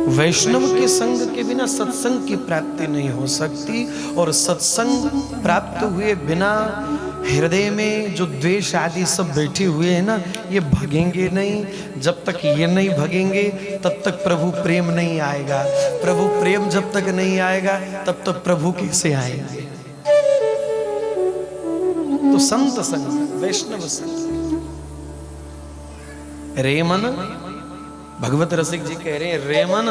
वैष्णव के संग के बिना सत्संग की प्राप्ति नहीं हो सकती, और सत्संग प्राप्त हुए बिना हृदय में जो द्वेष आदि सब बैठे हुए हैं ना, ये भगेंगे नहीं। जब तक ये नहीं भगेंगे तब तक प्रभु प्रेम नहीं आएगा। प्रभु प्रेम जब तक नहीं आएगा तब तक प्रभु कैसे आएंगे? तो संत संग, वैष्णव संग। रेमन, भगवत रसिक जी कह रहे हैं, रेमन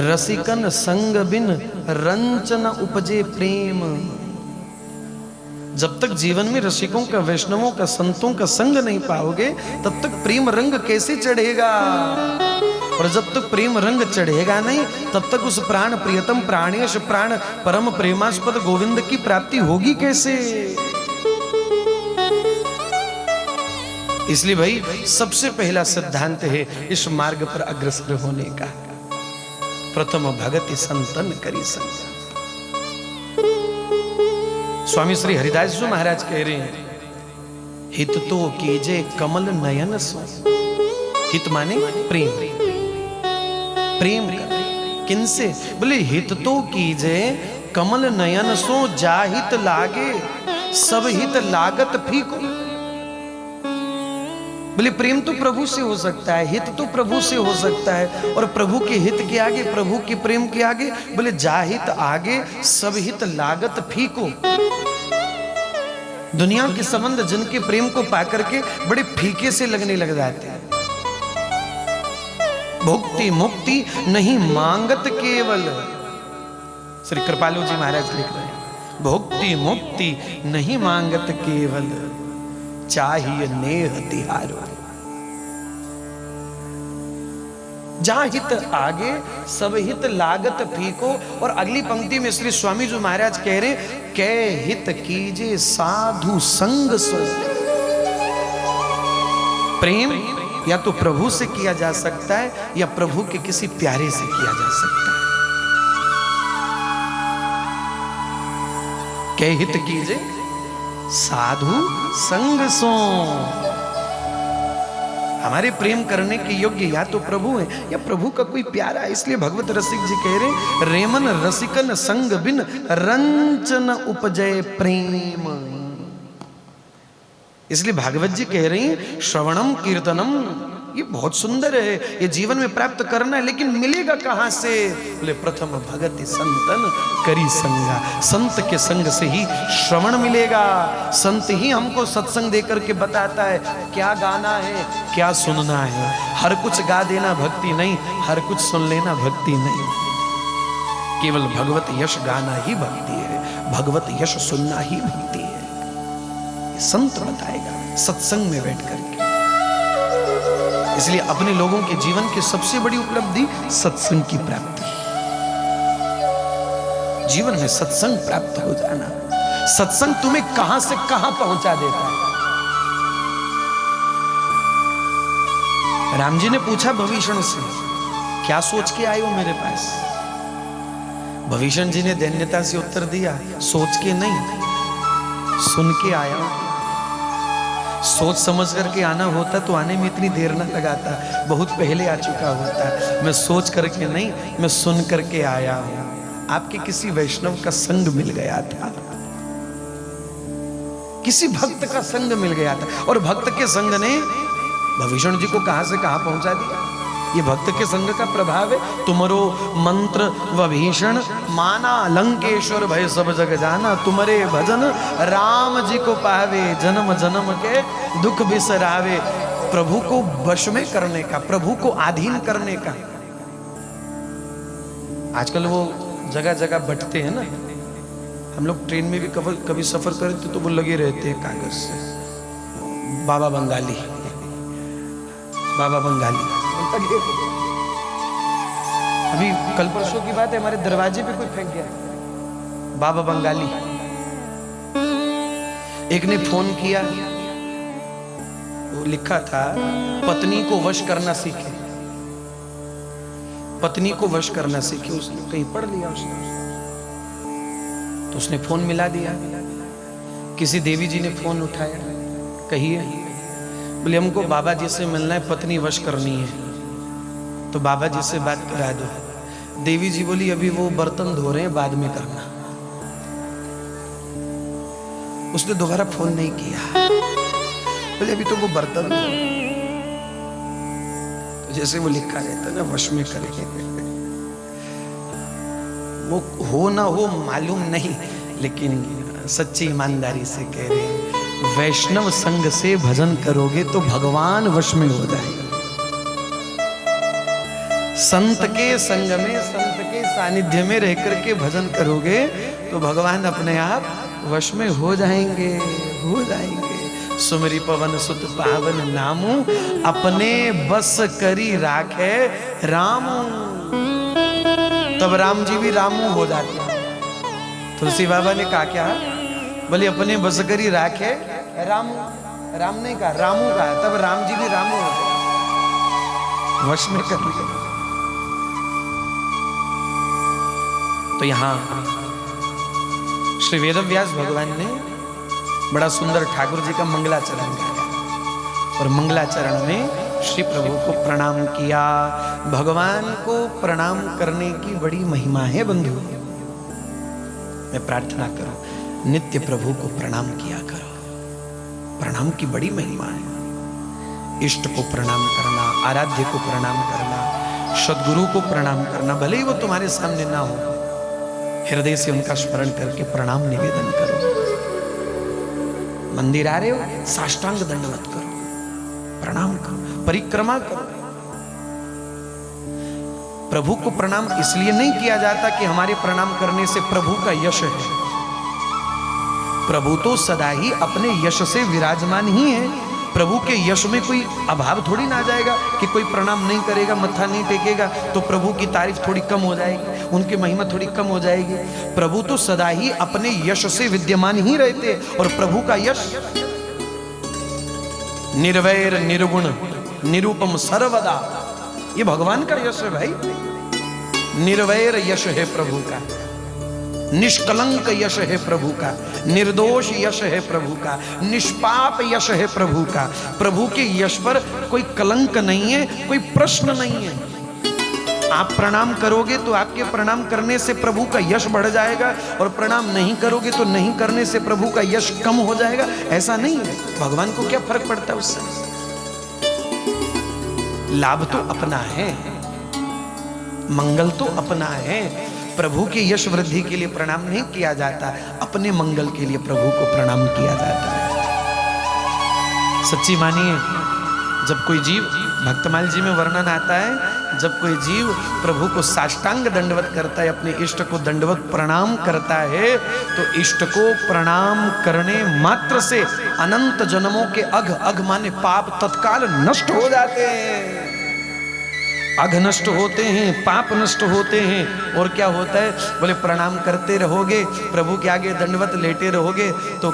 रसिकन संग बिन रंचन उपजे प्रेम। जब तक जीवन में रसिकों का, वैष्णवों का, संतों का संग नहीं पाओगे तब तक प्रेम रंग कैसे चढ़ेगा? और जब तक प्रेम रंग चढ़ेगा नहीं तब तक उस प्राण प्रियतम प्राणेश प्राण परम प्रेमास्पद गोविंद की प्राप्ति होगी कैसे? इसलिए भाई सबसे पहला सिद्धांत है इस मार्ग पर अग्रसर होने का, प्रथम भगति संतन करी संग। स्वामी श्री हरिदास जी महाराज कह रहे हैं, हित तो कीजे कमल नयन सो। हित माने प्रेम, प्रेम किनसे? बोले हित तो कीजे कमल नयन सो, जाहित लागे सब हित लागत फीको। बोले प्रेम तो प्रभु से हो सकता है, हित तो प्रभु से हो सकता है, और प्रभु के हित के आगे, प्रभु के प्रेम के आगे बोले जाहित आगे सब हित लागत फीको। दुनिया के संबंध जिनके प्रेम को पाकर के बड़े फीके से लगने लग जाते हैं। भुक्ति मुक्ति नहीं मांगत केवल, श्री कृपालु जी महाराज लिख रहे हैं, भुक्ति मुक्ति नहीं मांगत केवल, चाहिए नेह तिहारो। जहां हित आगे सब हित लागत फीको। और अगली पंक्ति में श्री स्वामी जी महाराज कह रहे, कै हित कीजे साधु संग सो। प्रेम या तो प्रभु से किया जा सकता है या प्रभु के किसी प्यारे से किया जा सकता है। कै हित कीजे साधु संग सो। हमारे प्रेम करने के योग्य या तो प्रभु है या प्रभु का कोई प्यारा है। इसलिए भगवत रसिक जी कह रहे, रेमन रसिकन संग बिन रंचन उपजय प्रेम। इसलिए भागवत जी कह रही हैं, श्रवणम कीर्तनम ये बहुत सुंदर है, ये जीवन में प्राप्त करना है, लेकिन मिलेगा कहां से? बोले प्रथम भगति संतन करी संगा। संत के संग से ही श्रवण मिलेगा। संत ही हमको सत्संग देकर के बताता है क्या गाना है, क्या सुनना है। हर कुछ गा देना भक्ति नहीं, हर कुछ सुन लेना भक्ति नहीं। केवल भगवत यश गाना ही भक्ति है, भगवत यश सुनना ही भक्ति है। संत बताएगा सत्संग में बैठ करके। इसलिए अपने लोगों के जीवन की सबसे बड़ी उपलब्धि सत्संग की प्राप्ति। जीवन में सत्संग प्राप्त हो जाना। सत्संग तुम्हें कहां से कहां पहुंचा देता है। राम जी ने पूछा भविष्ण से, क्या सोच के आए हो मेरे पास? भविष्ण जी ने दैन्यता से उत्तर दिया, सोच के नहीं, सुन के आया हूं। सोच समझ करके आना होता तो आने में इतनी देर ना लगाता, बहुत पहले आ चुका होता। मैं सोच करके नहीं, मैं सुन करके आया हूं। आपके किसी वैष्णव का संग मिल गया था, किसी भक्त का संग मिल गया था, और भक्त के संग ने भविष्ण जी को कहां से कहां पहुंचा दिया। ये भक्त के संग का प्रभाव है। तुमरो मंत्र व भीषण माना, लंकेश्वर भय सब जग जाना। तुम्हारे भजन राम जी को पावे, जन्म जन्म के दुख बिसरावे। प्रभु को वश में करने का, प्रभु को अधीन करने का। आजकल वो जगह जगह बंटते हैं ना। हम लोग ट्रेन में भी कभी सफर करते तो वो लगे रहते हैं कागज से, बाबा बंगाली, बाबा बंगाली। अभी कल परसों की बात है, हमारे दरवाजे पे कोई फेंक गया बाबा बंगाली। एक ने फोन किया, वो लिखा था पत्नी को वश करना सीखे, पत्नी को वश करना सीखे। उसने कहीं पढ़ लिया उसने, तो उसने फोन मिला दिया। किसी देवी जी ने फोन उठाया, कहिए। बोले हमको बाबा जी से मिलना है, पत्नी वश करनी है। तो बाबा जी से बात करा दो। देवी जी बोली अभी वो बर्तन धो रहे हैं, बाद में करना। उसने दोबारा फोन नहीं किया, बोले अभी तो वो बर्तन धो। तो जैसे वो लिखा रहता ना, वश में करेंगे, वो हो ना हो मालूम नहीं, लेकिन सच्ची ईमानदारी से कह रहे हैं, वैष्णव संग से भजन करोगे तो भगवान वश में हो जाएगा। संत के संग में, संत के सानिध्य में रह करके भजन करोगे तो भगवान अपने आप वश में हो जाएंगे, हो जाएंगे। सुमरी पवन सुत पावन नामू, अपने बस करी राखे रामू। तब राम जी भी रामू हो जाते हैं। तुलसी बाबा ने कहा क्या? बोले अपने बस करी राखे रामू। राम ने कहा, रामू कहा, तब राम जी भी रामू हो गए, वश में कर लिया। तो यहां श्री वेदव्यास भगवान ने बड़ा सुंदर ठाकुर जी का मंगलाचरण गाया और मंगलाचरण में श्री प्रभु को प्रणाम किया। भगवान को प्रणाम करने की बड़ी महिमा है बंधु। मैं प्रार्थना करूं नित्य प्रभु को प्रणाम किया करो। प्रणाम की बड़ी महिमा है। इष्ट को प्रणाम करना, आराध्य को प्रणाम करना, सद्गुरु को प्रणाम करना, भले ही वो तुम्हारे सामने ना हो, हृदय से उनका स्मरण करके प्रणाम निवेदन करो। मंदिर आ रहे हो, साष्टांग दंडवत करो, प्रणाम करो, परिक्रमा करो। प्रभु को प्रणाम इसलिए नहीं किया जाता कि हमारे प्रणाम करने से प्रभु का यश है। प्रभु तो सदा ही अपने यश से विराजमान ही है। प्रभु के यश में कोई अभाव थोड़ी ना आ जाएगा कि कोई प्रणाम नहीं करेगा, मत्था नहीं टेकेगा तो प्रभु की तारीफ थोड़ी कम हो जाएगी, उनकी महिमा थोड़ी कम हो जाएगी। प्रभु तो सदा ही अपने यश से विद्यमान ही रहते और प्रभु का यश निर्वैर निर्गुण निरूपम सर्वदा, ये भगवान का यश है भाई। निर्वैर यश है प्रभु का, निष्कलंक यश है प्रभु का, निर्दोष यश है प्रभु का, निष्पाप यश है प्रभु का। प्रभु के यश पर कोई कलंक नहीं है, कोई प्रश्न नहीं है। आप प्रणाम करोगे तो आपके प्रणाम करने से प्रभु का यश बढ़ जाएगा और प्रणाम नहीं करोगे तो नहीं करने से प्रभु का यश कम हो जाएगा, ऐसा नहीं है। भगवान को क्या फर्क पड़ता है उससे? लाभ तो अपना है, मंगल तो अपना है। प्रभु के यश वृद्धि के लिए प्रणाम नहीं किया जाता, अपने मंगल के लिए प्रभु को प्रणाम किया जाता है। सच्ची मानिए, जब कोई जीव, भक्तमाल जी में वर्णन आता है, जब कोई जीव प्रभु को साष्टांग दंडवत करता है, अपने इष्ट को दंडवत प्रणाम करता है, तो इष्ट को प्रणाम करने मात्र से अनंत जन्मों के अघ, अघ माने पाप, तत्काल नष्ट हो जाते हैं। अघ नष्ट होते हैं, पाप नष्ट होते हैं। और क्या होता है? बोले प्रणाम करते रहोगे, प्रभु के आगे दंडवत लेटे रहोगे तो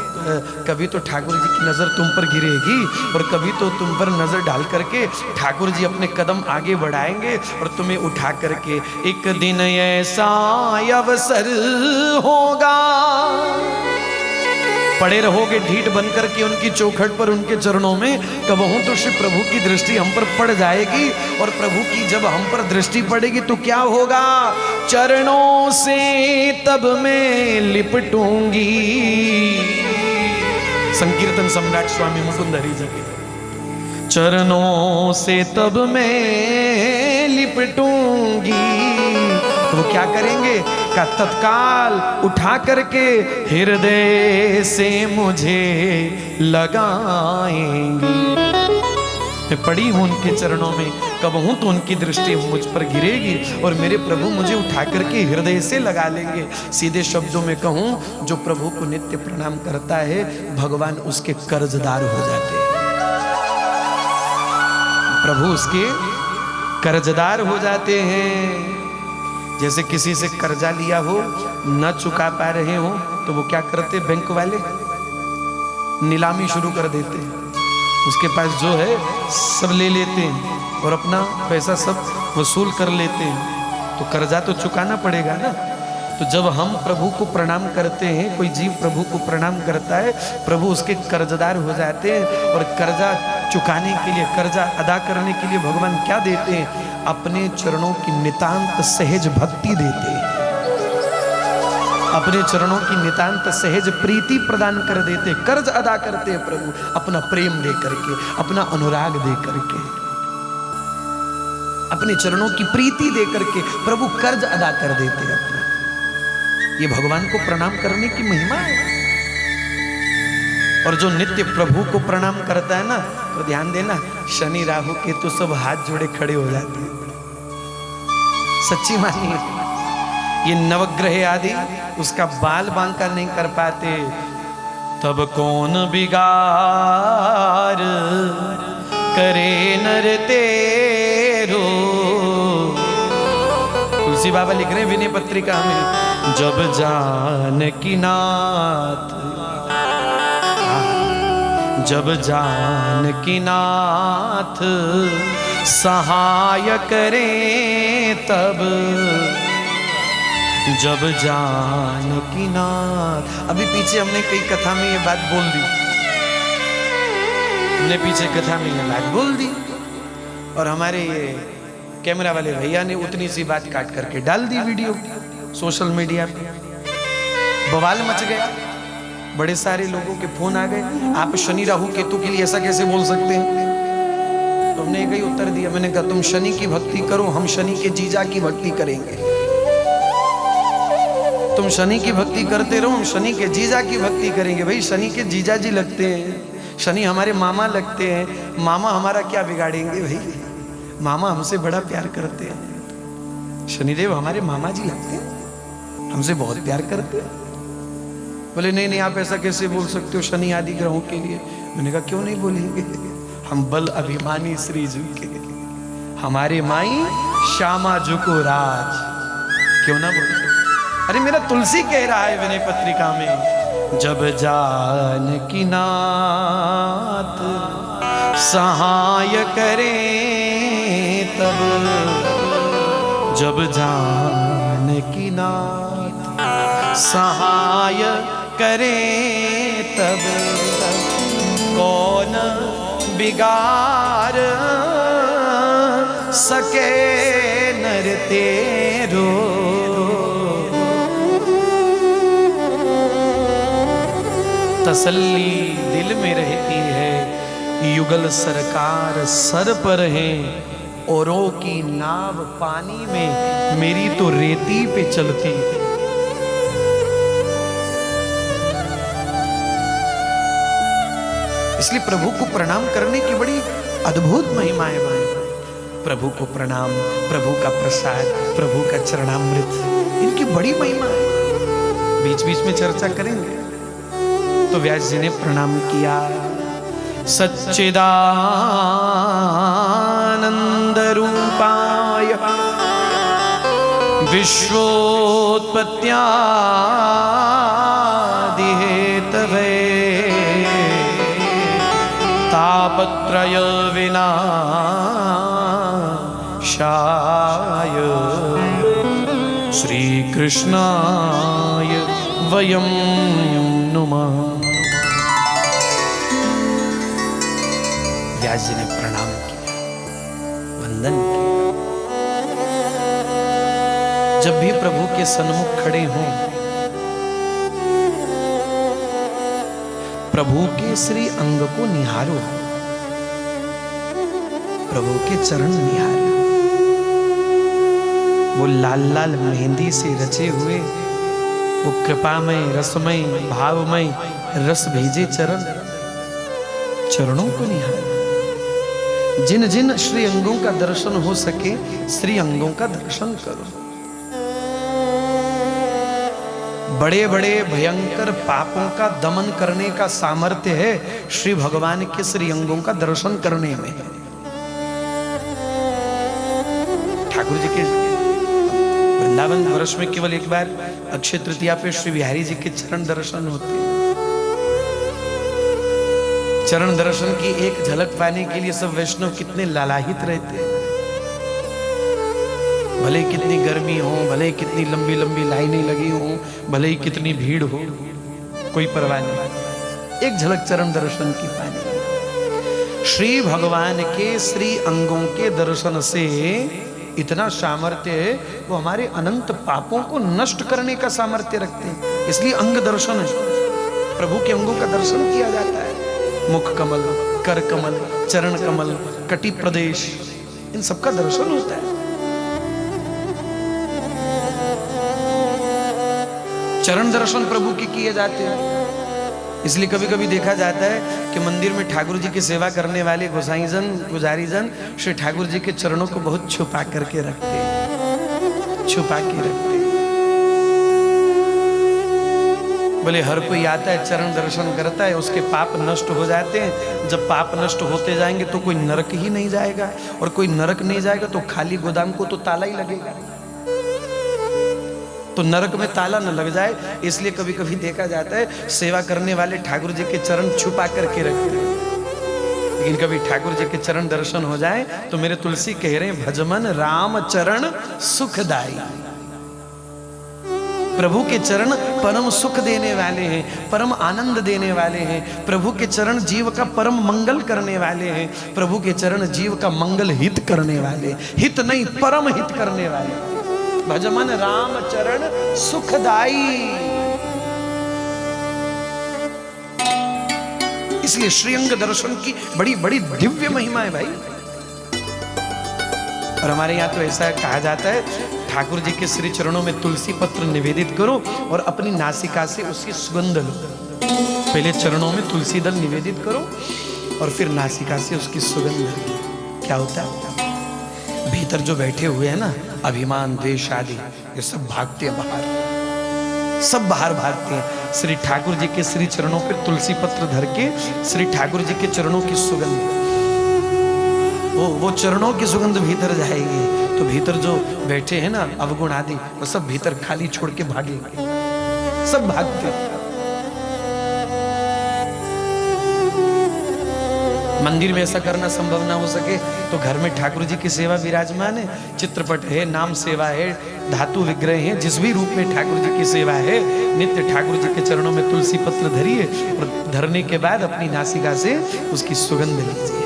कभी तो ठाकुर जी की नज़र तुम पर गिरेगी और कभी तो तुम पर नज़र डाल करके ठाकुर जी अपने कदम आगे बढ़ाएंगे और तुम्हें उठा करके एक दिन ऐसा अवसर होगा, पड़े रहोगे ढीठ बनकर के उनकी चौखट पर, उनके चरणों में। कबहू तो श्री प्रभु की दृष्टि हम पर पड़ जाएगी और प्रभु की जब हम पर दृष्टि पड़ेगी तो क्या होगा? चरणों से तब मैं लिपटूंगी। संकीर्तन सम्राट स्वामी मुकुंद हरि जी के। चरणों से तब मैं लिपटूंगी, तो वो क्या करेंगे? का तत्काल उठा करके हृदय से मुझे लगाएंगी। मैं पड़ी हूं उनके चरणों में, कब हूं तो उनकी दृष्टि मुझ पर गिरेगी और मेरे प्रभु मुझे उठा करके हृदय से लगा लेंगे। सीधे शब्दों में कहूं, जो प्रभु को नित्य प्रणाम करता है, भगवान उसके कर्जदार हो जाते हैं। प्रभु उसके कर्जदार हो जाते हैं। जैसे किसी से कर्जा लिया हो, न चुका पा रहे हो, तो वो क्या करते? बैंक वाले नीलामी शुरू कर देते हैं। उसके पास जो है सब ले लेते हैं और अपना पैसा सब वसूल कर लेते हैं। तो कर्जा तो चुकाना पड़ेगा ना। तो जब हम प्रभु को प्रणाम करते हैं, कोई जीव प्रभु को प्रणाम करता है, प्रभु उसके कर्जदार हो जाते हैं। और कर्जा चुकाने के लिए, कर्जा अदा करने के लिए भगवान क्या देते हैं? अपने चरणों की नितांत सहज भक्ति देते, अपने चरणों की नितांत सहज प्रीति प्रदान कर देते, कर्ज अदा करते हैं प्रभु अपना प्रेम दे करके, अपना अनुराग दे करके, अपने चरणों की प्रीति दे करके प्रभु कर्ज अदा कर देते हैं अपना। ये भगवान को प्रणाम करने की महिमा है। और जो नित्य प्रभु को प्रणाम करता है ना, तो ध्यान देना, शनि राहु केतु सब हाथ जोड़े खड़े हो जाते हैं। सच्ची मानिए, ये नवग्रह आदि उसका बाल बांका नहीं कर पाते, तब कौन बिगाड़ करे नर तेरो। तुलसी बाबा लिख रहे हैं विनय पत्रिका में, जब जानकी नाथ, जब जानकी नाथ सहाय करे तब, जब जानकी नाथ। अभी पीछे हमने कई कथा में ये बात बोल दी, हमने पीछे कथा में ये बात बोल दी, और हमारे ये कैमरा वाले भैया ने उतनी सी बात काट करके डाल दी वीडियो सोशल मीडिया पे। बवाल मच गया, बड़े सारे लोगों के फोन आ गए, आप शनि राहु केतु के लिए ऐसा कैसे बोल सकते हैं। तो हमने कई उत्तर दिया, मैंने कहा तुम शनि की भक्ति करो, हम शनि के जीजा की भक्ति करेंगे। तुम शनि की भक्ति करते रहो, हम शनि के जीजा की भक्ति करेंगे। भाई शनि के जीजा जी लगते हैं, शनि हमारे मामा लगते हैं, मामा हमारा क्या बिगाड़ेंगे भाई, मामा हमसे बड़ा प्यार करते हैं। शनिदेव हमारे मामा जी लगते हैं, हमसे बहुत प्यार करते हैं। बोले नहीं नहीं, आप ऐसा कैसे बोल सकते हो शनि आदि ग्रहों के लिए। मैंने कहा क्यों नहीं बोलेंगे, हम बल अभिमानी श्री जी के, हमारे माई श्यामा जुको राज, क्यों ना बोले। अरे मेरा तुलसी कह रहा है विनय पत्रिका में, जब जानकी नाथ सहाय करे तब, जब जानकी नाथ सहाय करे तब, कौन बिगाड़ सके नर तेरो। तसल्ली दिल में रहती है, युगल सरकार सर पर है, औरों की नाव पानी में, मेरी तो रेती पे चलती है। इसलिए प्रभु को प्रणाम करने की बड़ी अद्भुत महिमा है भाई। प्रभु को प्रणाम, प्रभु का प्रसाद, प्रभु का चरणामृत, इनकी बड़ी महिमा है। बीच बीच में चर्चा करेंगे। तो व्यास जी ने प्रणाम किया। सच्चिदानंद रूपाय विश्वोत्पत्त्यादिहेतवे तापत्रय विनाशाय श्री कृष्णाय वयं नुमः। व्यास जी ने प्रणाम किया, वंदन किया। जब भी प्रभु के सन्मुख खड़े हों, प्रभु के श्री अंग को निहारो, प्रभु के चरण निहारो। वो लाल लाल मेहंदी से रचे हुए, वो कृपामय रसमय भावमय रस भेजे चरण, चरणों को निहारो। जिन जिन श्री अंगों का दर्शन हो सके, श्री अंगों का दर्शन करो। बड़े बड़े भयंकर पापों का दमन करने का सामर्थ्य है श्री भगवान के श्री अंगों का दर्शन करने में। ठाकुर जी के वृंदावन वर्ष में केवल एक बार अक्षय तृतीया पे श्री बिहारी जी के चरण दर्शन होते हैं। चरण दर्शन की एक झलक पाने के लिए सब वैष्णव कितने लालायित रहते हैं। भले कितनी गर्मी हो, भले कितनी लंबी लंबी लाइनें लगी हो, भले ही कितनी भीड़ हो, कोई परवाह नहीं, एक झलक चरण दर्शन की पानी। श्री भगवान के श्री अंगों के दर्शन से इतना सामर्थ्य है, वो हमारे अनंत पापों को नष्ट करने का सामर्थ्य रखते हैं। इसलिए अंग दर्शन है, प्रभु के अंगों का दर्शन किया जाता है। मुख कमल, कर कमल, चरण कमल, कटी प्रदेश, इन सबका दर्शन होता है। चरण दर्शन प्रभु के किए जाते हैं। इसलिए कभी कभी देखा जाता है कि मंदिर में ठाकुर जी की सेवा करने वाले गोसाई जन, पुजारी जन श्री ठाकुर जी के चरणों को बहुत छुपा करके रखते हैं, छुपा के रखते हैं। बोले हर कोई आता है, चरण दर्शन करता है, उसके पाप नष्ट हो जाते हैं। जब पाप नष्ट होते जाएंगे तो कोई नरक ही नहीं जाएगा, और कोई नरक नहीं जाएगा तो खाली गोदाम को तो ताला ही लगेगा। तो नरक में ताला न लग जाए, इसलिए कभी कभी देखा जाता है सेवा करने वाले ठाकुर जी के चरण छुपा करके रखते हैं। लेकिन कभी ठाकुर जी के चरण दर्शन हो जाए तो मेरे तुलसी कह रहे हैं, भजमन राम चरण सुखदाई। प्रभु के चरण परम सुख देने वाले हैं, परम आनंद देने वाले हैं। प्रभु के चरण जीव का परम मंगल करने वाले हैं। प्रभु के चरण जीव का मंगल हित करने वाले, हित नहीं परम हित करने वाले। भजमन राम चरण सुखदाई। इसलिए श्रीअंग दर्शन की बड़ी बड़ी दिव्य महिमा है भाई। और हमारे यहाँ तो ऐसा कहा जाता है, ठाकुर जी के श्री चरणों में तुलसी पत्र निवेदित करो और अपनी नासिका से उसकी सुगंध लो। पहले चरणों में तुलसी दल निवेदित करो और फिर नासिका से उसकी सुगंध लो। क्या होता है, भीतर जो बैठे हुए हैं ना, अभिमान द्वेष आदि, ये सब भागते हैं बाहर, सब बाहर भागते हैं। श्री ठाकुर जी के श्री चरणों पर तुलसी पत्र धर के श्री ठाकुर जी के चरणों की सुगंध, वो चरणों की सुगंध भीतर जाएगी तो भीतर जो बैठे हैं ना अवगुण आदि, वो सब भीतर खाली छोड़ के भागेंगे, सब भागते हैं। मंदिर में ऐसा करना संभव ना हो सके तो घर में ठाकुर जी की सेवा विराजमान है, चित्रपट है, नाम सेवा है, धातु विग्रह है, जिस भी रूप में ठाकुर जी की सेवा है, नित्य ठाकुर जी के चरणों में तुलसी पत्र धरिए और धरने के बाद अपनी नासिका से उसकी सुगंध लीजिए।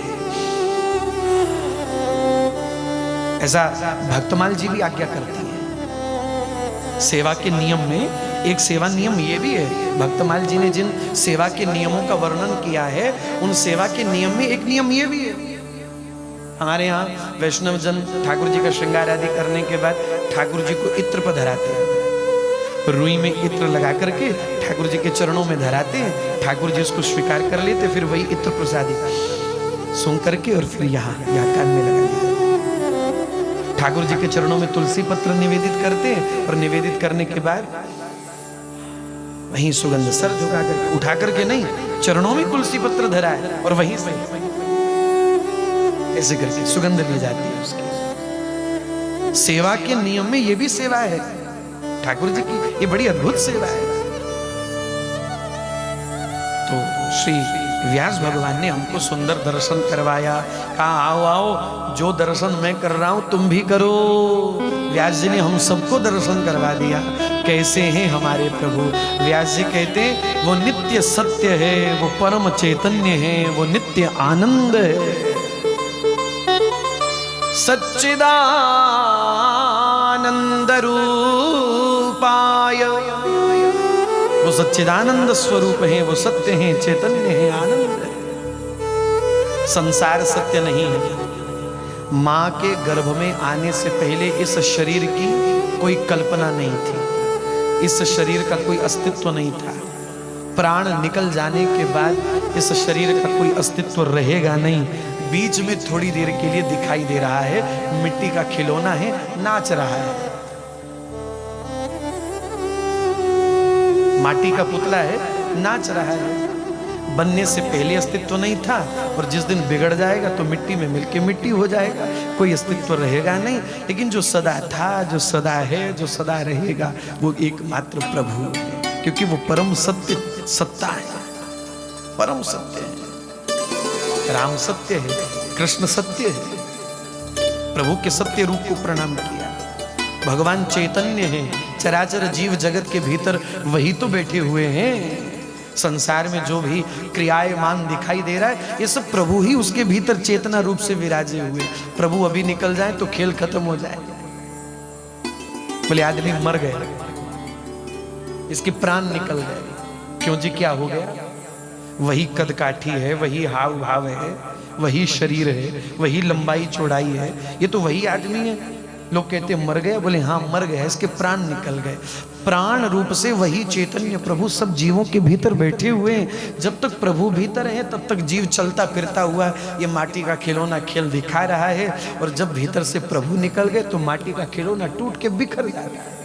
ऐसा भक्तमाल जी भी आज्ञा करती है। सेवा के नियम में एक सेवा नियम ये भी है, भक्तमाल जी ने जिन सेवा के नियमों का वर्णन किया है, उन सेवा के नियम में एक नियम ये भी है। हमारे यहाँ वैष्णव जन ठाकुर जी का श्रृंगार आदि करने के बाद ठाकुर जी को इत्र पर धराते हैं, रुई में इत्र लगा करके ठाकुर जी के चरणों में धराते हैं। ठाकुर जी उसको स्वीकार कर लेते, फिर वही इत्र प्रसादी सूंघ करके और फिर यहाँ कान में लगा देते। ठाकुर जी के चरणों में तुलसी पत्र निवेदित करते हैं और निवेदित करने के बाद वहीं सुगंध सर झुका करके, उठा करके नहीं, चरणों में तुलसी पत्र धरा है और वहीं से ऐसे करके सुगंध ली जाती है उसकी। सेवा के नियम में ये भी सेवा है ठाकुर जी की, ये बड़ी अद्भुत सेवा है। तो श्री व्यास भगवान ने हमको सुंदर दर्शन करवाया, कहा आओ आओ, जो दर्शन मैं कर रहा हूं तुम भी करो। व्यास जी ने हम सबको दर्शन करवा दिया। कैसे हैं हमारे प्रभु? व्यास जी कहते हैं वो नित्य सत्य है, वो परम चैतन्य है, वो नित्य आनंद है। सच्चिदानंद रूपाय, वो सच्चिदानंद स्वरूप है, वो सत्य है, चैतन्य है, आनंद है। संसार सत्य नहीं है। माँ के गर्भ में आने से पहले इस शरीर की कोई कल्पना नहीं थी, इस शरीर का कोई अस्तित्व नहीं था। प्राण निकल जाने के बाद इस शरीर का कोई अस्तित्व रहेगा नहीं। बीच में थोड़ी देर के लिए दिखाई दे रहा है, मिट्टी का खिलौना है, नाच रहा है, माटी का पुतला है, नाच रहा है। बनने से पहले अस्तित्व नहीं था और जिस दिन बिगड़ जाएगा तो मिट्टी में मिलके मिट्टी हो जाएगा, कोई अस्तित्व रहेगा नहीं। लेकिन जो सदा था, जो सदा है, जो सदा रहेगा, वो एकमात्र प्रभु है, क्योंकि वो परम सत्य सत्ता है, परम सत्य है। राम सत्य है, कृष्ण सत्य है। प्रभु के सत्य रूप को प्रणाम किया। भगवान चैतन्य है, चराचर जीव जगत के भीतर वही तो बैठे हुए हैं। संसार में जो भी क्रियायमान दिखाई दे रहा है ये सब प्रभु ही उसके भीतर चेतना रूप से विराजे हुए। प्रभु अभी निकल जाए तो खेल खत्म हो जाए। बोले आदमी मर गया, इसके प्राण निकल गए। क्यों जी, क्या हो गया? वही कदकाठी है, वही हाव भाव है, वही शरीर है, वही लंबाई चौड़ाई है, ये तो वही आदमी है। लोग कहते मर गया, बोले हाँ मर गया, इसके प्राण निकल गए। प्राण रूप से वही चैतन्य प्रभु सब जीवों के भीतर बैठे हुए हैं। जब तक प्रभु भीतर है तब तक जीव चलता फिरता हुआ ये माटी का खिलौना खेल दिखा रहा है, और जब भीतर से प्रभु निकल गए तो माटी का खिलौना टूट के बिखर जा रहा है।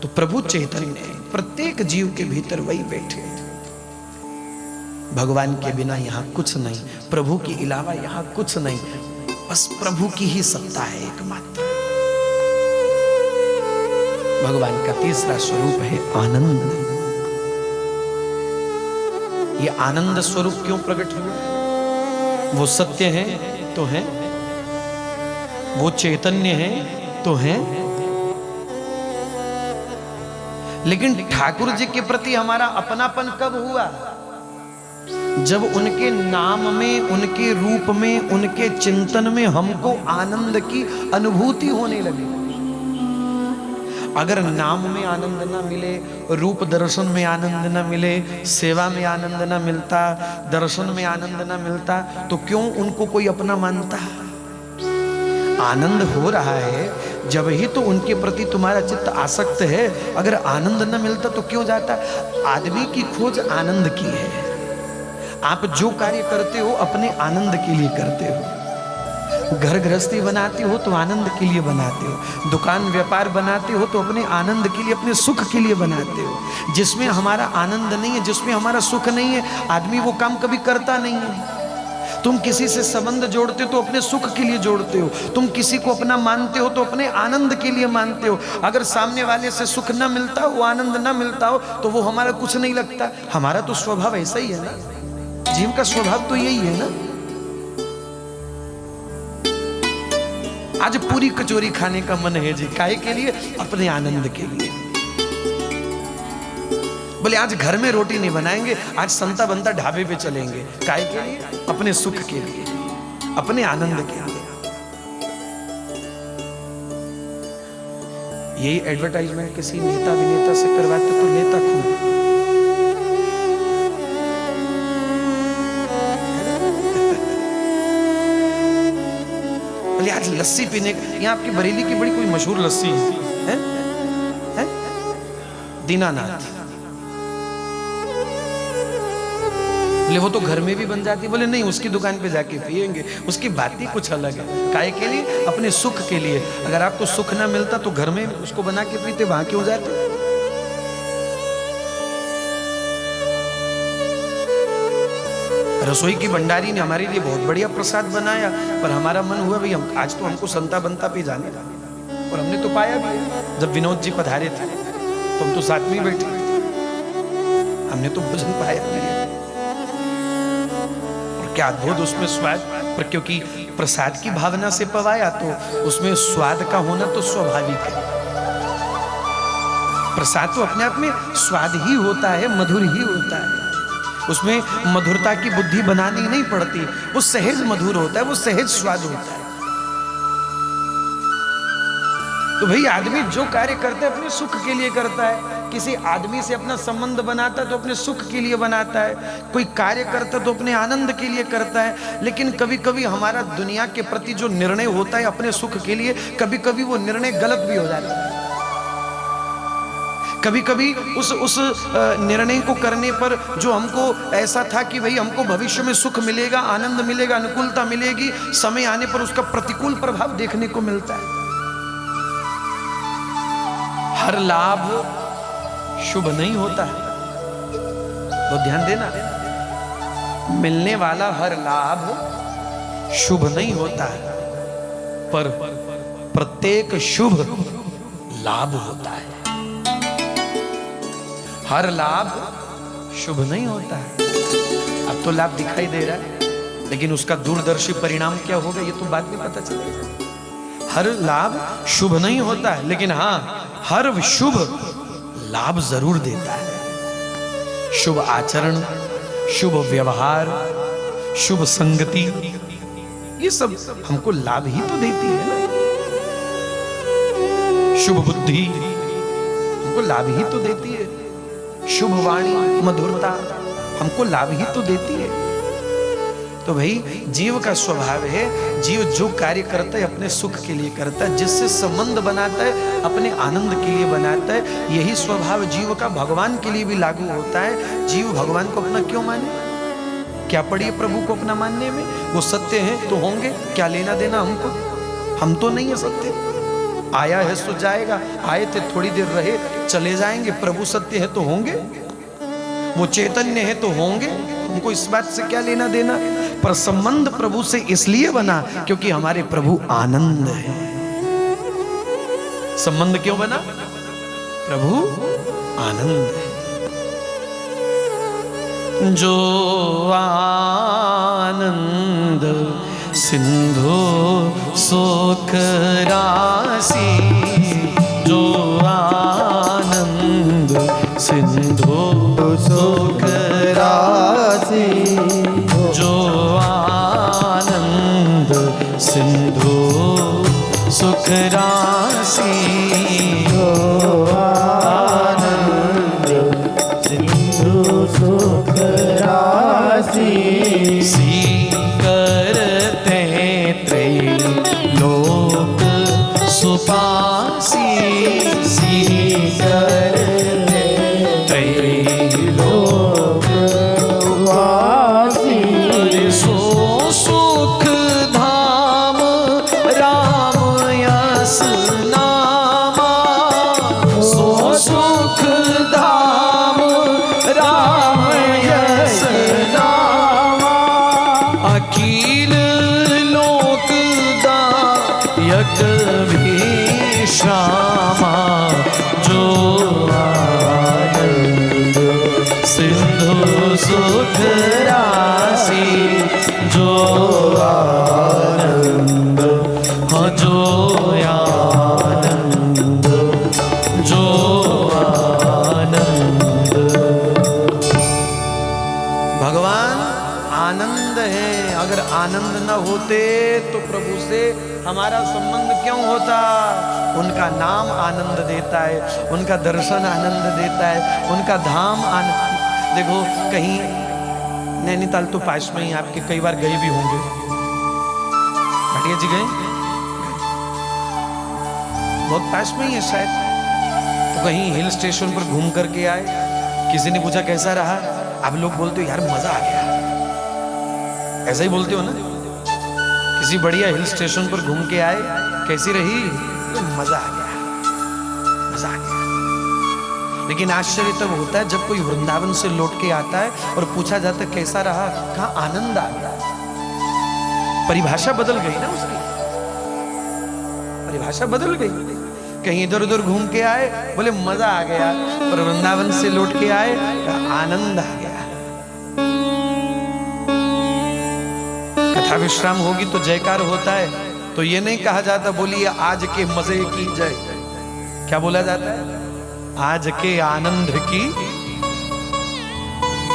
तो प्रभु चैतन्य है, प्रत्येक जीव के भीतर वही बैठे। भगवान के बिना यहाँ कुछ नहीं, प्रभु के अलावा यहाँ कुछ नहीं, बस प्रभु की ही सत्ता है एकमात्र। भगवान का तीसरा स्वरूप है आनंद। ये आनंद स्वरूप क्यों प्रकट हुआ? वो सत्य है तो है, वो चैतन्य है तो है, लेकिन ठाकुर जी के प्रति हमारा अपनापन कब हुआ? जब उनके नाम में, उनके रूप में, उनके चिंतन में हमको आनंद की अनुभूति होने लगी। अगर नाम में आनंद ना मिले, रूप दर्शन में आनंद ना मिले, सेवा में आनंद ना मिलता, दर्शन में आनंद ना मिलता, तो क्यों उनको कोई अपना मानता? आनंद हो रहा है जब ही तो उनके प्रति तुम्हारा चित्त आसक्त है। अगर आनंद न मिलता तो क्यों जाता? आदमी की खोज आनंद की है। आप जो कार्य करते हो अपने आनंद के लिए करते हो। घर गृहस्थी बनाते हो तो आनंद के लिए बनाते हो, दुकान व्यापार बनाते हो तो अपने आनंद के लिए, अपने सुख के लिए बनाते हो। जिसमें हमारा आनंद नहीं है, जिसमें हमारा सुख नहीं है, आदमी वो काम कभी करता नहीं है। तुम किसी से संबंध जोड़ते हो तो अपने सुख के लिए जोड़ते हो, तुम किसी को अपना मानते हो तो अपने आनंद के लिए मानते हो। अगर सामने वाले से सुख ना मिलता हो, आनंद ना मिलता हो, तो वो हमारा कुछ नहीं लगता। हमारा तो स्वभाव ऐसा ही है ना, जीव का स्वभाव तो यही है ना। आज पूरी कचौरी खाने का मन है जी, काहे के लिए? अपने आनंद के लिए। बोले आज घर में रोटी नहीं बनाएंगे, आज संता बनता ढाबे पे चलेंगे, काहे के लिए? अपने सुख के लिए, अपने आनंद के लिए। यही एडवर्टाइजमेंट किसी नेता विनेता से करवाते तो लेता खूब। बोले आज लस्सी पीने, यहाँ आपकी बरेली की बड़ी कोई मशहूर लस्सी है, है? दीनानाथ। बोले वो तो घर में भी बन जाती। बोले नहीं, उसकी दुकान पे जाके पिएंगे, उसकी बात ही कुछ अलग है। काहे के लिए? अपने सुख के लिए। अगर आपको सुख ना मिलता तो घर में उसको बना के पीते, वहां क्यों जाते? रसोई की भंडारी ने हमारे लिए बहुत बढ़िया प्रसाद बनाया, पर हमारा मन हुआ भाई हम आज तो हमको संता बनता पे जाने का, और हमने तो पाया भी। जब विनोद जी पधारे थे तो हम तो साथ में बैठे, हमने तो भोजन पाया। और क्या अद्भुत उसमें स्वाद, पर क्योंकि प्रसाद की भावना से पवाया तो उसमें स्वाद का होना तो स्वाभाविक है। प्रसाद तो अपने आप में स्वाद ही होता है, मधुर ही होता है। उसमें मधुरता की बुद्धि बनानी नहीं पड़ती, वो सहज मधुर होता है, वो सहज स्वाद होता है। तो भाई आदमी जो कार्य करता है अपने सुख के लिए करता है। किसी आदमी से अपना संबंध बनाता है तो अपने सुख के लिए बनाता है, कोई कार्य करता है तो अपने आनंद के लिए करता है। लेकिन कभी कभी हमारा दुनिया के प्रति जो निर्णय होता है अपने सुख के लिए, कभी कभी वो निर्णय गलत भी हो जाता है। कभी कभी उस निर्णय को करने पर जो हमको ऐसा था कि भाई हमको भविष्य में सुख मिलेगा, आनंद मिलेगा, अनुकूलता मिलेगी, समय आने पर उसका प्रतिकूल प्रभाव देखने को मिलता है। हर लाभ शुभ नहीं होता है, तो ध्यान देना, मिलने वाला हर लाभ शुभ नहीं होता है, पर प्रत्येक शुभ लाभ होता है। हर लाभ शुभ नहीं होता है। अब तो लाभ दिखाई दे रहा है, लेकिन उसका दूरदर्शी परिणाम क्या होगा ये तो बाद में पता चलेगा। हर लाभ शुभ नहीं होता है, लेकिन हाँ हर शुभ लाभ जरूर देता है। शुभ आचरण, शुभ व्यवहार, शुभ संगति, ये सब हमको लाभ ही तो देती है ना। शुभ बुद्धि हमको लाभ ही तो देती है। शुभ वाणी, मधुरता हमको लाभ ही तो देती है। तो भाई जीव का स्वभाव है, जीव जो कार्य करता है अपने सुख के लिए करता है, जिससे संबंध बनाता है अपने आनंद के लिए बनाता है। यही स्वभाव जीव का भगवान के लिए भी लागू होता है। जीव भगवान को अपना क्यों माने? क्या पड़ी है प्रभु को अपना मानने में? वो सत्य है तो होंगे, क्या लेना देना हमको? हम तो नहीं है सत्य। आया है सो जाएगा, आए थे थोड़ी देर रहे चले जाएंगे। प्रभु सत्य है तो होंगे, वो चैतन्य है तो होंगे, हमको इस बात से क्या लेना देना। पर संबंध प्रभु से इसलिए बना क्योंकि हमारे प्रभु आनंद है। संबंध क्यों बना? प्रभु आनंद है। जो आनंद सिंधु सुख राशि, जो आनंद सिंधु सुख राशि, जो आनंद सिंधु सुख राशि, जो आनंद सिंधु सुख राशि, सी करते त्रैलोक सुपासी, सी करते त्रैलोक सुपासी। सो सुख धाम राम यस नामा, सो सुख धाम राम यस नामा, अखिल लोक दायक विश्रामा, जो आनंद सिंधु सुख राशि, जो आनंद, हाँ जो आनंद, जो आनंद। भगवान आनंद है। अगर आनंद न होते तो प्रभु से हमारा संबंध क्यों होता? उनका नाम आनंद देता है, उनका दर्शन आनंद देता है, उनका धाम आनंद। देखो कहीं नैनीताल तो पास में ही, आपके कई बार गए भी होंगे। भाटिया जी गए? बहुत पास में ही है शायद। तो कहीं हिल स्टेशन पर घूम करके आए, किसी ने पूछा कैसा रहा? आप लोग बोलते हो यार मजा आ गया, ऐसा ही बोलते हो ना। किसी बढ़िया हिल स्टेशन पर घूम के आए, कैसी रही? तो मजा आ गया, मजा आ गया। लेकिन आश्चर्य तब होता है जब कोई वृंदावन से लौट के आता है और पूछा जाता है कैसा रहा? कहा आनंद आ गया। परिभाषा बदल गई ना उसकी, परिभाषा बदल गई। कहीं इधर उधर घूम के आए, बोले मजा आ गया, पर वृंदावन से लौट के आए, आनंद आ गया। कथा विश्राम होगी तो जयकार होता है, तो ये नहीं कहा जाता बोलिए आज के मजे की जय। क्या बोला जाता है? आज के आनंद की।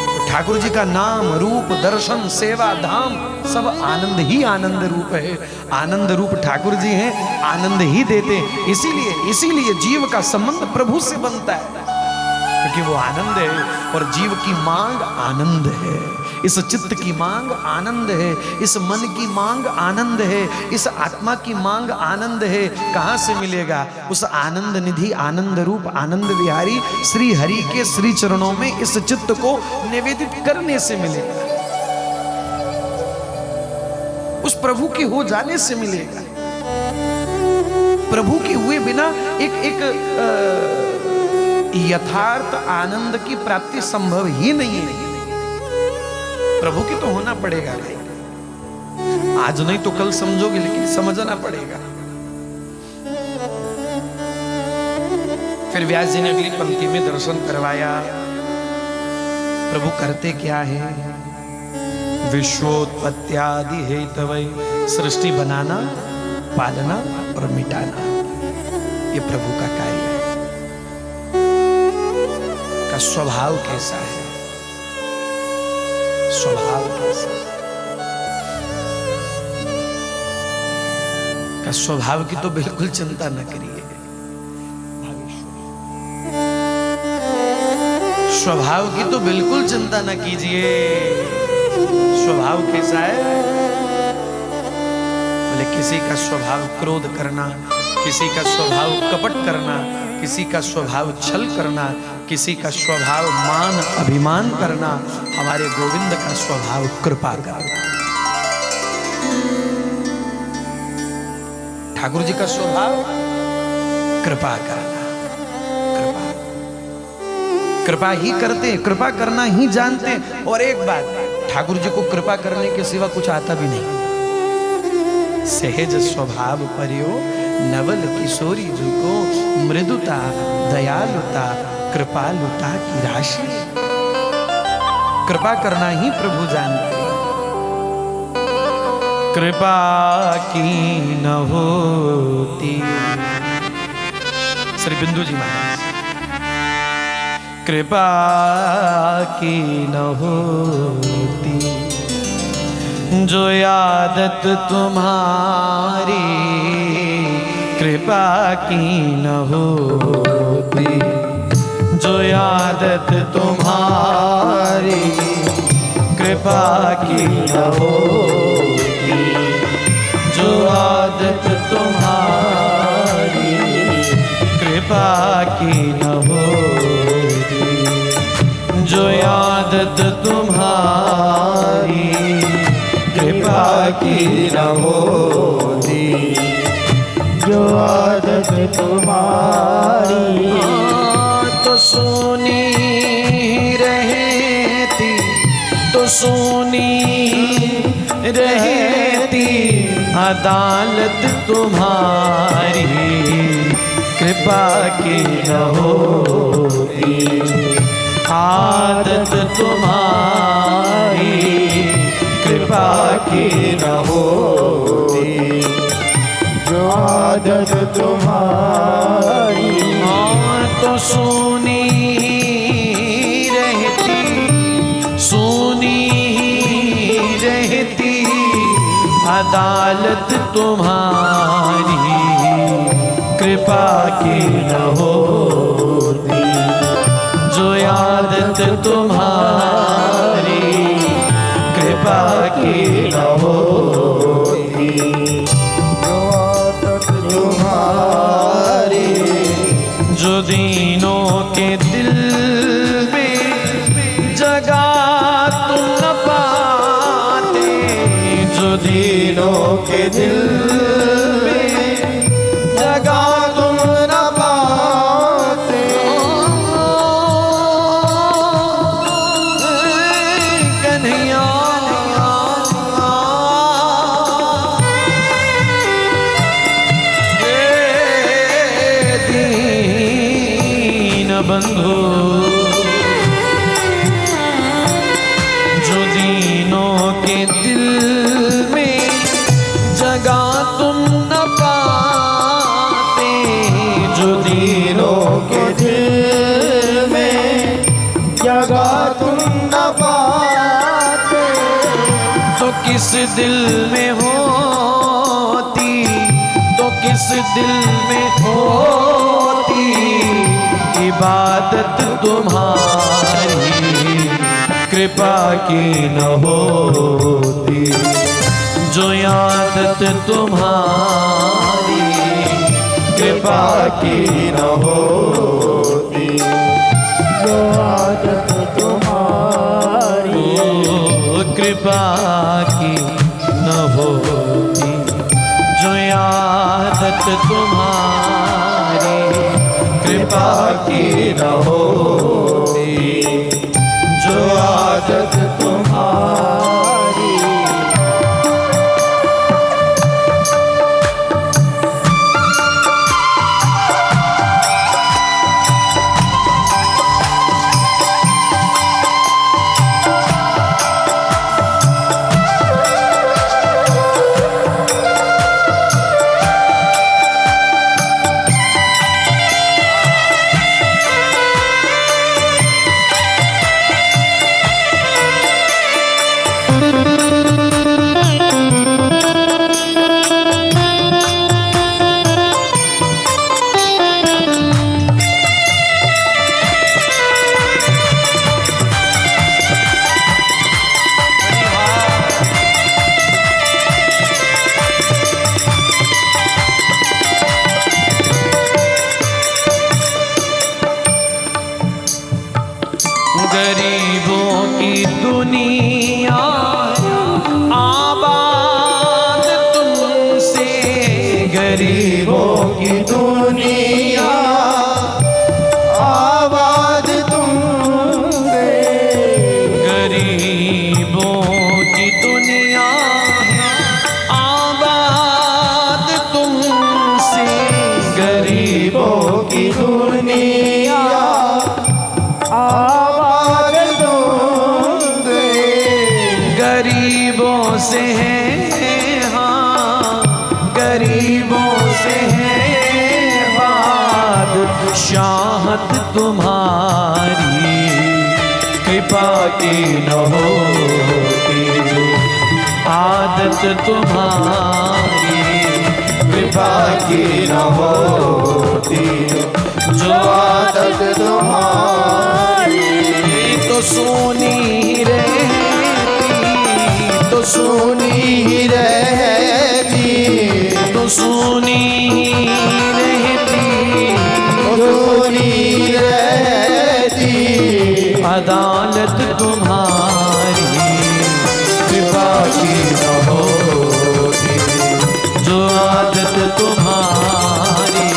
तो ठाकुर जी का नाम, रूप, दर्शन, सेवा, धाम सब आनंद ही आनंद रूप है। आनंद रूप ठाकुर जी हैं, आनंद ही देते। इसीलिए जीव का संबंध प्रभु से बनता है क्योंकि वो आनंद है और जीव की मांग आनंद है। इस चित्त की मांग आनंद है, इस मन की मांग आनंद है, इस आत्मा की मांग आनंद है। कहां से मिलेगा? उस आनंद निधि, आनंद रूप, आनंद विहारी श्री हरि के श्री चरणों में इस चित्त को निवेदित करने से मिलेगा, उस प्रभु के हो जाने से मिलेगा। प्रभु के हुए बिना एक यथार्थ आनंद की प्राप्ति संभव ही नहीं है। प्रभु की तो होना पड़ेगा भाई। आज नहीं तो कल समझोगे, लेकिन समझना पड़ेगा। फिर व्यास जी ने अगली पंक्ति में दर्शन करवाया। प्रभु करते क्या है? विश्वोत्पत्त्यादि हेतवै, सृष्टि बनाना, पालना और मिटाना, ये प्रभु का कार्य है। का स्वभाव कैसा है? स्वभाव कैसा का स्वभाव की तो बिल्कुल चिंता न करिए। स्वभाव की तो बिल्कुल चिंता न कीजिए। स्वभाव कैसा है? बोले किसी का स्वभाव क्रोध करना, किसी का स्वभाव कपट करना, किसी का स्वभाव छल करना, किसी का स्वभाव मान अभिमान करना। हमारे गोविंद का स्वभाव कृपा करना। ठाकुर जी का स्वभाव कृपा करना। कृपा कृपा ही करते, कृपा करना ही जानते। और एक बात, ठाकुर जी को कृपा करने के सिवा कुछ आता भी नहीं। सहज स्वभाव परियो नवल किशोरी जी को मृदुता दयालुता कृपालुता की राशि। कृपा करना ही प्रभु जानते। कृपा की न होती, श्री बिंदु जी महाराज, कृपा की न होती जो आदत तुम्हारी, कृपा की न होती जो आदत तुम्हारी, कृपा की न होती जो आदत तुम्हारी, कृपा की न होती जो आदत तुम्हारी, कृपा की न होती जो आदत तुम्हारी। तो सुनी रहती, तो सुनी रहती अदालत तुम्हारी, कृपा की न होती आदत तुम्हारी, कृपा की न होती जो आदत तुम्हारी। तो सुनी रहती, सुनी रहती अदालत तुम्हारी, कृपा की न होती जो आदत तुम्हारी, कृपा की न होती जो आदत तुम्हारी। जो दीनों के दिल में जगह तुम न पाते, जो दीनों के दिल में जगह तुम न पाते, कन्हैया बंधु। जो दीनों के दिल में जगह तुम न पाते, जो दीनों के दिल में जगह तुम न पाते, तो किस दिल में होती, तो किस दिल में होती इबादत तुम्हारी, कृपा की न होती जो आदत तुम्हारी, कृपा की न होती जो आदत तुम्हारी, कृपा की न होती जो आदत तुम्हारी, कृपा की न होती जो आदत तुम्हारी। गरीबों की दुनिया आबाद तुमसे, गरीबों से है, हाँ गरीबों से है बात, शाहत तुम्हारी कृपा की न होती जो आदत तुम्हारी कृपा की न होती जो आदत तुम्हारी, तो सोनी रहती, तो सुनी रहती, तो सोनी रहती, सुनी रहती अदालत तुम्हारी कृपा की न होती जो आदत तुम्हारी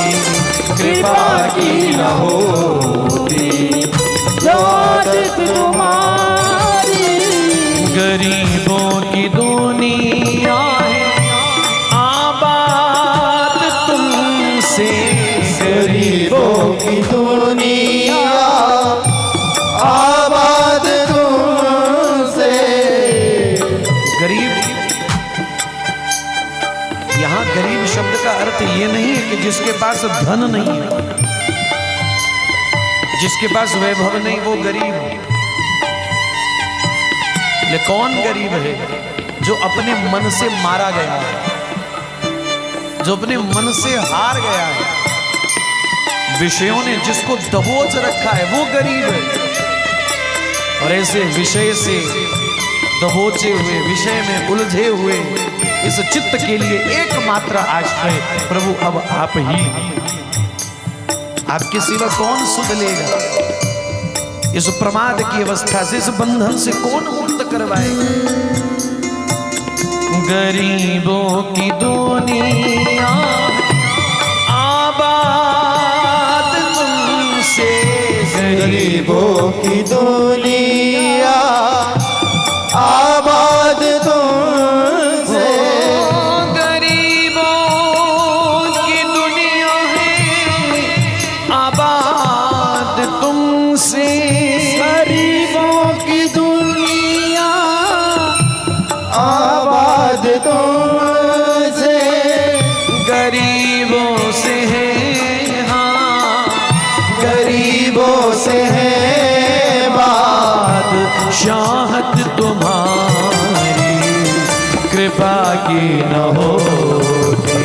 कृपा की न होती जो आदत तुम्हारी, गरीबों की दुनिया है आबाद तुमसे, गरीबों की दुनिया आबाद तुमसे। गरीब, यहाँ गरीब शब्द का अर्थ ये नहीं है कि जिसके पास धन नहीं है, जिसके पास वैभव नहीं वो गरीब है। ले कौन गरीब है? जो अपने मन से मारा गया है, जो अपने मन से हार गया है, विषयों ने जिसको दबोच रखा है वो गरीब है। और ऐसे विषय से दबोचे हुए, विषय में उलझे हुए इस चित्त के लिए एकमात्र आश्रय प्रभु अब आप ही। आपके सिवा कौन सुध लेगा? इस प्रमाद की अवस्था से, इस बंधन से कौन मुक्त करवाएगा? गरीबों की दुनिया आबाद तुमसे, गरीबों की दुनिया आबाद तुमसे, गरीबों की दुनिया है आबाद तुमसे, गरीबों की दुनिया आबाद तुमसे, गरीबों से है, हाँ गरीबों से है बात, शाहत तुम्हारी कृपा की न होती,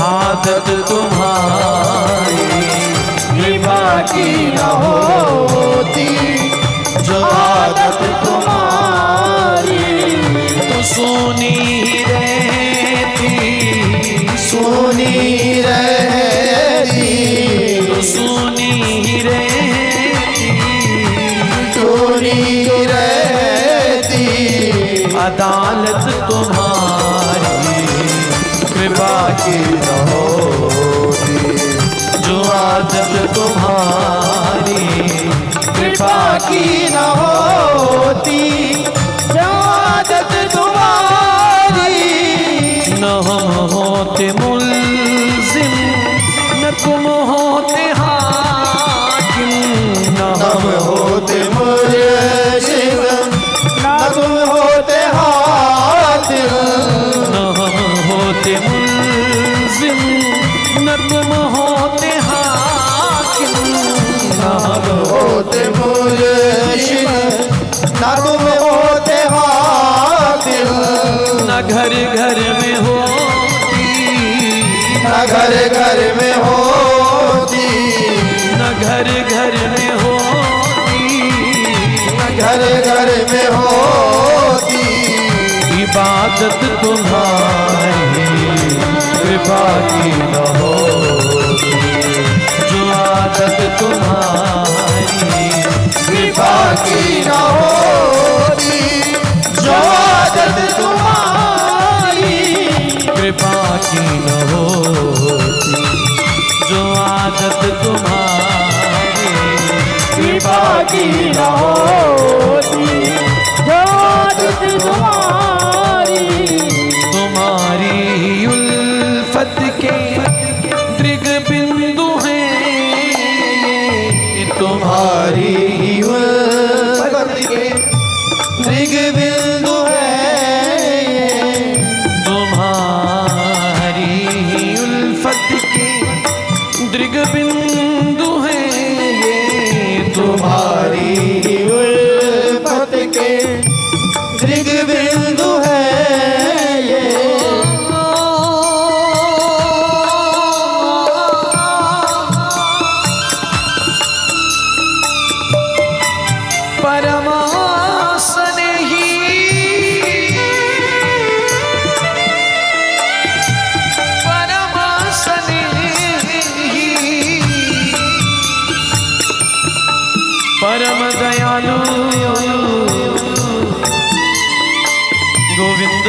आदत तुम्हारी कृपा की न होती जो आदत तुम्हारी, तो सुनी रहती, सुनी रहती, तो सुनी रहती, सुनी रहती अदालत तुम्हारी कृपा की न होती जो आदत तुम्हारी कृपा की न होती जो आदत तुम्हारी, न हम होते मुल्जिम न तुम होते हाकिम, न हम होते मुर्शिद न तुम होते हाकिम, न हम होते मुल्जिम न तुम होते हाकिम, न हम होते मुर्शिद न तुम होते हाकिम, न घर घर में होती, न घर घर में होती, न घर घर में होती, न घर घर में होती इबादत तुम्हारी कृपा की न होती जो आदत तुम्हारी कृपा की न होती जो आदत तुम्हारी, कृपा की न होती जो आदत तुम्हारी कृपा की न होती जो आदत तुम्हारी, तुम्हारी उल्फत के दृग दृग बिंदु है ये तुम्हारी उल्फत के दृग बिंदु है ये। परमासन ही परमासन ही परम दयालु गोविंद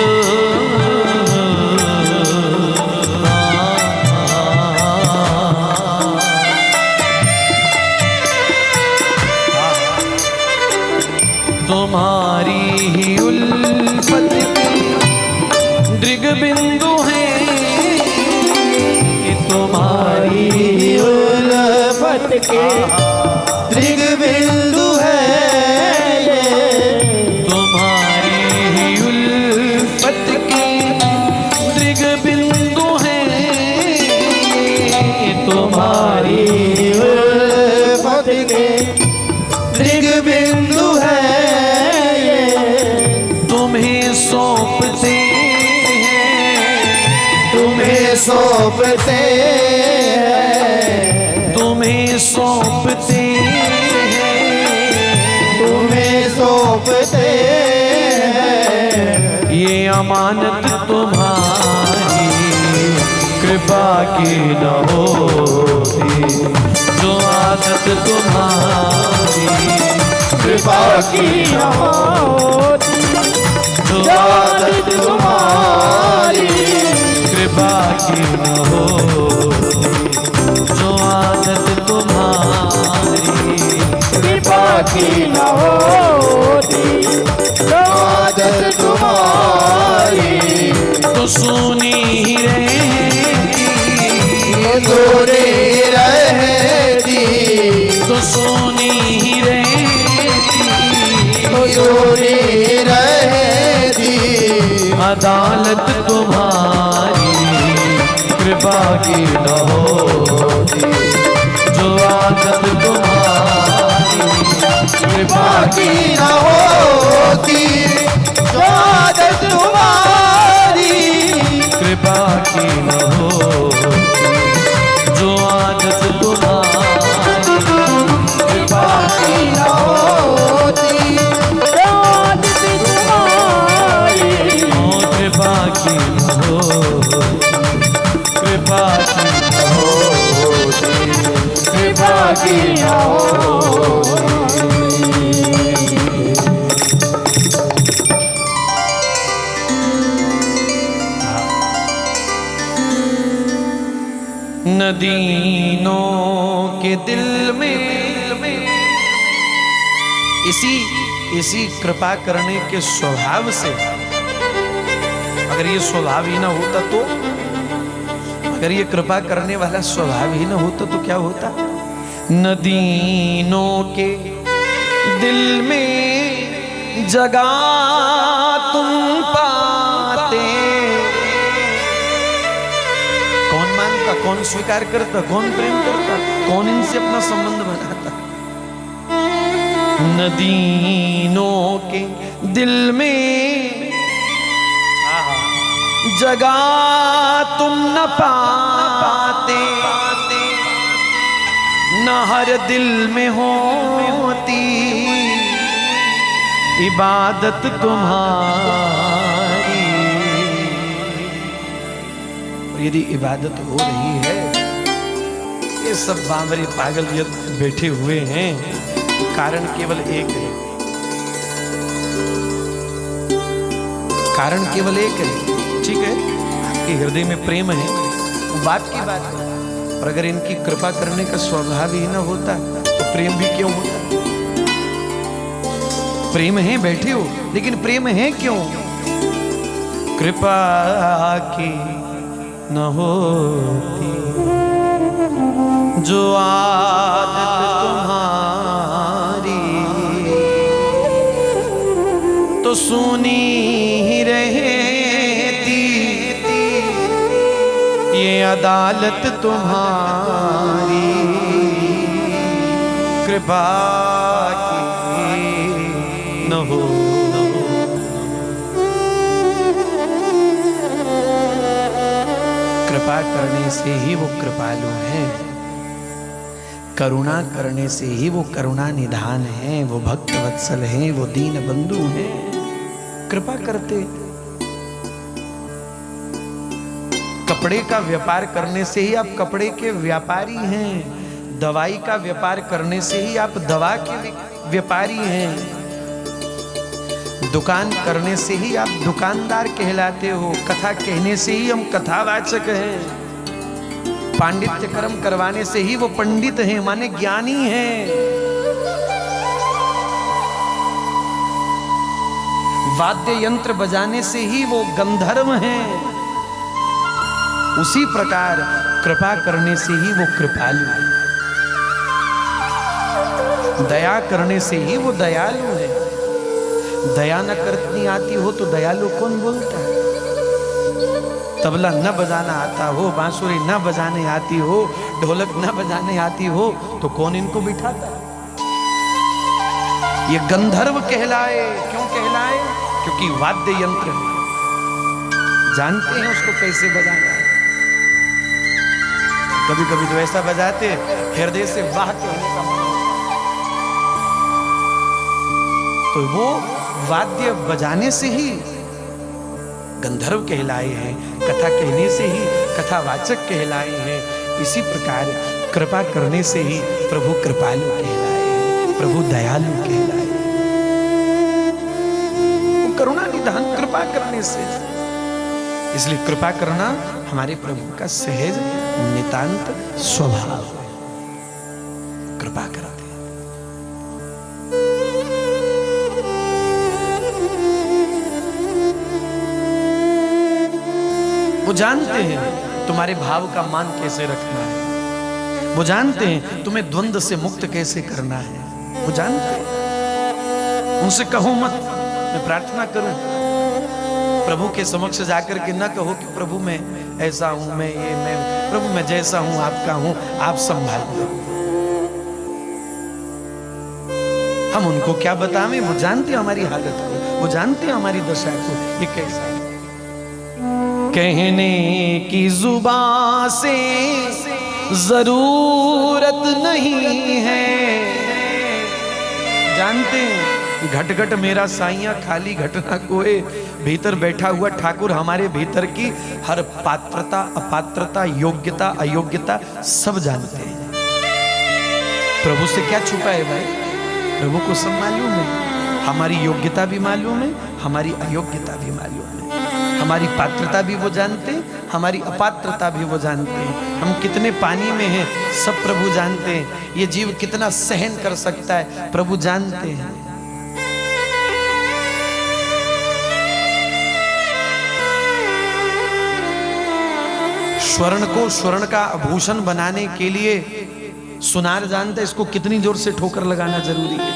तुम्हारी ही उल्फत के दृग बिंदु है कि तुम्हारी तुम्हारी उल्फत के दृग बिंदु है ये। तुम्हारी ही उल्फत के दृग बिंदु है तुम्हारी उल्फत के दृग बिंदु है ये। तुम्हें सौंपते हैं तुम्हें सौंपते हैं तुम्हें सौंपते हैं तुम्हें सौंपते हैं ये अमानत तुम्हारी कृपा की न होती जो आदत तुम्हारी कृपा की न होती जो जो आदत तुम्हारी कृपा की न होती जो आदत तुम्हारी कृपा की न होती जो आदत तुम्हारी तो सुनी ही रहती दूरी रहती तो सुनी ही रहती दूरी रहती अदालत तुम्हारी कृपा की न होती जो आदत तुम्हारी कृपा की न होती जो आदत तुम्हारी कृपा की न होती जो आदत तुम्हारी कृपा की न होती जो आदत तुम्हारी ओ कृपा की न होती कृपा की न होती कृपा की न होती। नदीनों के दिल में इसी कृपा करने के स्वभाव से अगर ये स्वभाव ही ना होता तो अगर ये कृपा करने वाला स्वभाव ही ना होता तो क्या होता। नदीनों के दिल में जगह तुम पाते कौन मानता कौन स्वीकार करता कौन प्रेम करता कौन इनसे अपना संबंध बनाता। नदीनों के दिल में जगह तुम न पाते न हर दिल में होती इबादत तुम्हारी। और यदि इबादत हो रही है ये सब बावरी पागल ये बैठे हुए हैं कारण केवल एक है कारण केवल एक है। ठीक है आपके हृदय में प्रेम है वो बात की बात है और अगर इनकी कृपा करने का स्वभाव ही ना होता तो प्रेम भी क्यों होता। प्रेम है बैठे हो लेकिन प्रेम है क्यों। कृपा की न होती जो आदत तुम्हारी तो सुनी ही रहती ये अदालत तुम्हारी। कृपा की न हो। कृपा करने से ही वो कृपालु हैं, करुणा करने से ही वो करुणा निधान है, वो भक्त वत्सल हैं, वो दीन बंधु हैं। कृपा करते। कपड़े का व्यापार करने से ही आप कपड़े के व्यापारी हैं, दवाई का व्यापार करने से ही आप दवा के व्यापारी हैं, दुकान करने से ही आप दुकानदार कहलाते हो, कथा कहने से ही हम कथावाचक हैं, पांडित्य कर्म करवाने से ही वो पंडित हैं, माने ज्ञानी हैं। वाद्य यंत्र बजाने से ही वो गंधर्व हैं। उसी प्रकार कृपा करने से ही वो कृपालु है, दया करने से ही वो दयालु है। दया न करनी आती हो तो दयालु कौन बोलता है? तबला न बजाना आता हो, बांसुरी न बजाने आती हो, ढोलक न बजाने आती हो तो कौन इनको बिठाता? ये गंधर्व कहलाए। क्यों कहलाए? क्योंकि वाद्य यंत्र है, जानते हैं उसको कैसे बजाना है। कभी कभी तो ऐसा बजाते हृदय से वाह कहने का मन, तो वो वाद्य बजाने से ही गंधर्व कहलाए हैं, कथा कहने से ही कथावाचक कहलाए हैं। इसी प्रकार कृपा करने से ही प्रभु कृपालु कहलाए हैं, प्रभु दयालु कहलाए हैं। वो करुणा निधान कृपा करने से। इसलिए कृपा करना हमारे प्रभु का सहज नितांत स्वभाव है। कृपा करते हैं। वो जानते हैं तुम्हारे भाव का मान कैसे रखना है, वो जानते हैं तुम्हें द्वंद्व से मुक्त कैसे करना है, वो जानते हैं। उनसे कहो मत मैं प्रार्थना करूं, प्रभु के समक्ष जाकर के न कहो कि प्रभु मैं ऐसा हूं, मैं प्रभु मैं जैसा हूं आपका हूं, आप संभाल लो। हम उनको क्या बतावें? वो जानते हैं हमारी हालत को, वो जानते हैं हमारी दशा को, ये कैसा है। कहने की जुबान से जरूरत नहीं है, जानते हैं घट घट मेरा साइया खाली घटना कोए, भीतर बैठा हुआ ठाकुर हमारे भीतर की हर पात्रता अपात्रता योग्यता अयोग्यता सब जानते हैं। प्रभु से क्या छुपा है भाई? प्रभु को सब मालूम है, हमारी योग्यता भी मालूम है, हमारी अयोग्यता भी मालूम है, हमारी पात्रता भी वो जानते हैं, हमारी अपात्रता भी वो जानते हैं, हम कितने पानी में हैं सब प्रभु जानते हैं, ये जीव कितना सहन कर सकता है प्रभु जानते हैं। स्वर्ण को स्वर्ण का आभूषण बनाने के लिए सुनार जानता है इसको कितनी जोर से ठोकर लगाना जरूरी है।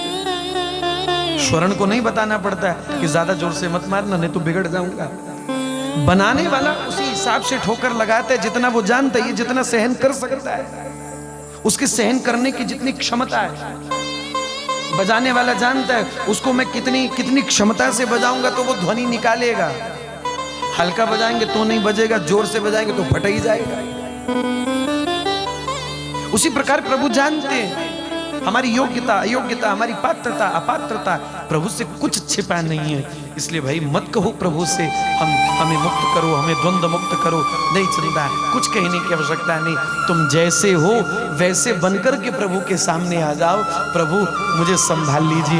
स्वर्ण को नहीं बताना पड़ता है कि ज्यादा जोर से मत मारना नहीं तो बिगड़ जाऊंगा। बनाने वाला उसी हिसाब से ठोकर लगाता है जितना वो जानता है, ये जितना सहन कर सकता है, उसके सहन करने की जितनी क्षमता है। बजाने वाला जानता है उसको मैं कितनी क्षमता से बजाऊंगा तो वो ध्वनि निकालेगा। हल्का बजाएंगे तो नहीं बजेगा, जोर से बजाएंगे तो फट ही जाएगा। उसी प्रकार प्रभु जानते हैं हमारी योग्यता अयोग्यता, हमारी पात्रता अपात्रता, प्रभु से कुछ छिपा नहीं है। इसलिए भाई मत कहो प्रभु से हमें मुक्त करो, हमें द्वंद्व मुक्त करो, नहीं चलता है, कुछ कहने की आवश्यकता नहीं। तुम जैसे हो वैसे बनकर के प्रभु के सामने आ जाओ, प्रभु मुझे संभाल लीजिए,